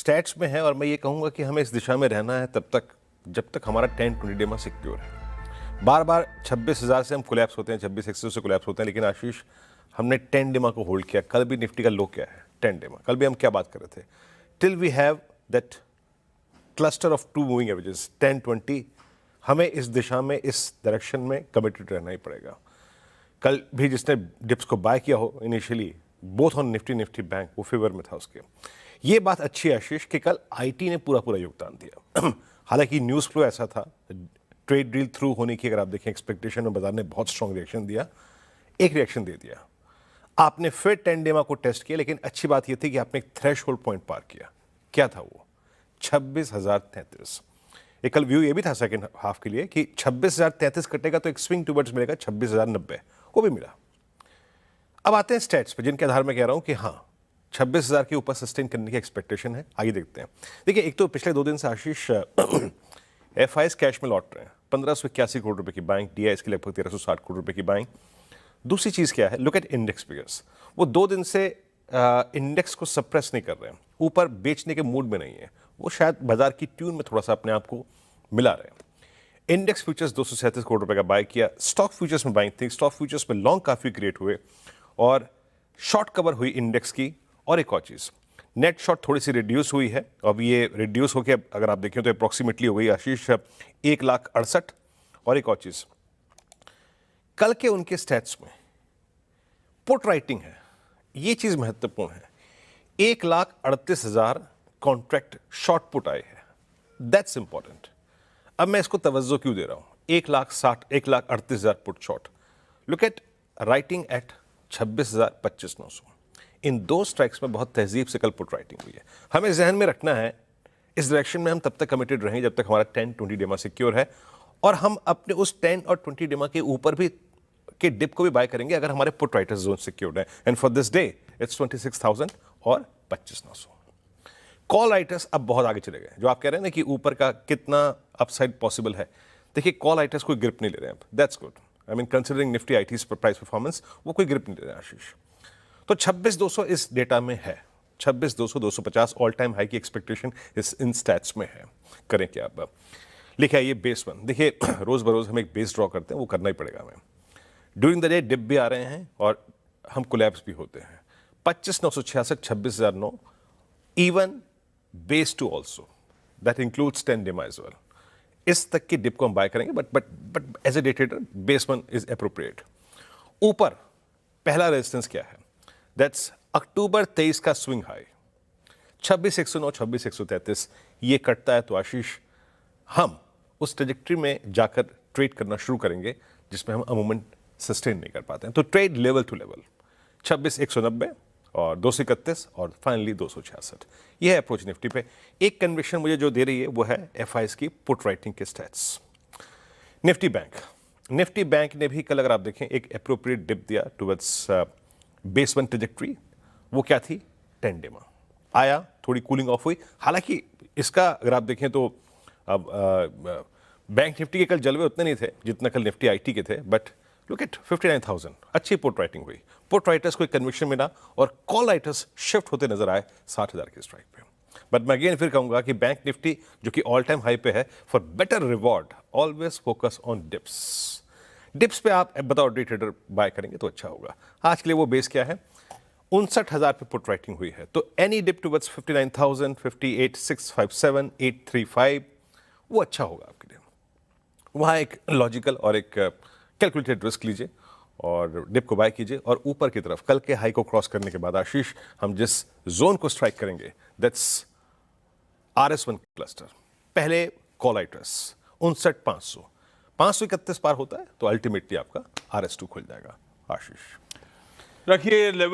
Stats में है और मैं ये कहूँगा कि हमें इस दिशा में रहना है तब तक जब तक हमारा 10-20 डेमा सिक्योर है। बार बार 26,000 से हम कोलैप्स होते हैं, 26,100 से कोलैप्स होते हैं, लेकिन आशीष हमने 10 डेमा को होल्ड किया। कल भी निफ्टी का लो क्या है? 10 डेमा। कल भी हम क्या बात कर रहे थे? Till we have that cluster of 2 moving averages 10-20, हमें इस दिशा में, इस डायरेक्शन में कमिटेड रहना ही पड़ेगा। कल भी जिसने डिप्स को बाय किया हो initially both on Nifty bank, वो फेवर में था उसके। ये बात अच्छी है आशीष कि कल आईटी ने पूरा योगदान दिया। हालांकि न्यूज़ फ्लो ऐसा था, ट्रेड डील थ्रू होने की अगर आप देखें एक्सपेक्टेशन में, बाजार ने बहुत स्ट्रॉन्ग रिएक्शन दिया, एक रिएक्शन दे दिया। आपने फिर 10 डेमा को टेस्ट किया, लेकिन अच्छी बात यह थी कि आपने एक थ्रेशोल्ड पॉइंट पार किया। क्या था वो? 26,033। एक कल व्यू ये भी था सेकंड हाफ के लिए कि 26,033 कटेगा तो एक स्विंग टूवर्ड्स मिलेगा 26,090, वो भी मिला। अब आते हैं स्टैट्स पे, जिनके आधार में कह रहा हूं कि हाँ 26,000 के ऊपर सस्टेन करने की एक्सपेक्टेशन है। आइए देखते हैं। देखिए, एक तो पिछले 2 दिन से आशीष एफआईएस कैश में लौट रहे हैं। 1581 करोड़ रुपए की बाइंग, डीआईएस की लगभग 1360 करोड़ रुपए की बाइंग। दूसरी चीज क्या है? Look at index figures. वो 2 दिन से इंडेक्स को सप्रेस नहीं कर रहे हैं, ऊपर बेचने के मूड में नहीं है। वो शायद बाजार की ट्यून में थोड़ा सा अपने आप को मिला रहे हैं। इंडेक्स फ्यूचर्स 237 करोड़ रुपए का बाय किया। स्टॉक फ्यूचर्स में बाइंग थी, स्टॉक फ्यूचर्स में लॉन्ग काफी क्रिएट हुए और शॉर्ट कवर हुई इंडेक्स की। और एक और चीज, नेट शॉर्ट थोड़ी सी रिड्यूस हुई है। अब ये रिड्यूस होकर अगर आप देखें तो अप्रोक्सीमेटली हो गई आशीष 1,68,000। और एक और चीज, कल के उनके स्टैट्स में पुट राइटिंग है, ये चीज महत्वपूर्ण है। 1,38,000 कॉन्ट्रैक्ट शॉर्ट पुट आए हैं, दैट्स इंपॉर्टेंट। अब मैं इसको तवज्जो क्यों दे रहा हूं? 1,38,000 put short. Look at writing at 26,000, 25,900। In 2 strikes में बहुत तहजीब से कल पुट राइटिंग हुई है। हमें जहन में रखना है, इस डायरेक्शन में हम तब तक कमिटेड रहेंगे जब तक हमारा 10-20 डेमा सिक्योर है, और हम अपने उस 10 और 20 डेमा के ऊपर भी के डिप को भी बाय करेंगे अगर हमारे पुट राइटर्स जोन सिक्योर्ड है। And for this day it's 26,000 और 25,900। कॉल राइटर्स अब बहुत आगे चले गए। जो आप कह रहे हैं ना कि ऊपर का कितना अपसाइड पॉसिबल है, देखिए कॉल राइटर्स कोई ग्रिप नहीं ले रहे हैं। That's good. I mean considering Nifty IT price performance, वो कोई ग्रिप नहीं ले रहे हैं आशीष। तो 26,200 इस डेटा में है। 26,200, 250 ऑल टाइम हाई की एक्सपेक्टेशन इस इन स्टैट्स में है। करें क्या? अब लिखा है ये बेस 1। देखिए, रोज बरोज हम एक बेस ड्रॉ करते हैं, वो करना ही पड़ेगा हमें। ड्यूरिंग द डे डिप भी आ रहे हैं और हम कोलैप्स भी होते हैं। 25,966, 26,009, even base 2 also, that includes 10 डेमा एज वेल। इस तक की डिप को हम बाय करेंगे, but as a day trader base 1 is appropriate. ऊपर पहला रेजिस्टेंस क्या है? दैट्स अक्टूबर 23 का स्विंग हाई 26,109, 26,133। ये कटता है तो आशीष हम उस ट्रेजेक्ट्री में जाकर ट्रेड करना शुरू करेंगे जिसमें हम अमूमन सस्टेन नहीं कर पाते हैं। तो ट्रेड लेवल टू लेवल 26,190 और 231 और फाइनली 266। यह है अप्रोच निफ्टी पे। एक कन्विक्शन मुझे जो दे रही है वो है एफआईएस की पुट राइटिंग के स्टैट्स। निफ्टी बैंक ने भी कल अगर आप देखें एक एप्रोप्रिएट डिप दिया टुवर्ड्स बेस 1 ट्रेजेक्ट्री। वो क्या थी? 10 डेमा आया, थोड़ी कूलिंग ऑफ हुई। हालांकि इसका अगर आप देखें तो अब बैंक निफ्टी के कल जलवे उतने नहीं थे जितना कल निफ्टी आईटी के थे, बट लुक एट 59,000। अच्छी पुट राइटिंग हुई। पुट राइटर्स को एक कन्विक्शन मिला और कॉल राइटर्स शिफ्ट होते नजर आए 60,000 के स्ट्राइक पे। बट मैं अगेन फिर कहूंगा कि बैंक निफ्टी जो कि ऑल टाइम हाई पे है, for better reward always focus on dips पे आप बताओ डे ट्रेडर बाय करेंगे तो अच्छा होगा। आज के लिए वो बेस क्या है? 59,000 पे पुट राइटिंग हुई है, तो एनी डिप टुवर्ड्स 59,000, 58,657, 835 वो अच्छा होगा आपके लिए। वहाँ एक लॉजिकल और एक कैलकुलेटेड रिस्क लीजिए और डिप को बाय कीजिए। और ऊपर की तरफ कल के हाई को क्रॉस करने के बाद आशीष हम जिस जोन को स्ट्राइक करेंगे दैट्स RS1 क्लस्टर। पहले कॉल राइटर्स 59,500, 531 पार होता है तो अल्टीमेटली आपका RS2 खुल जाएगा। आशीष रखिए लेवल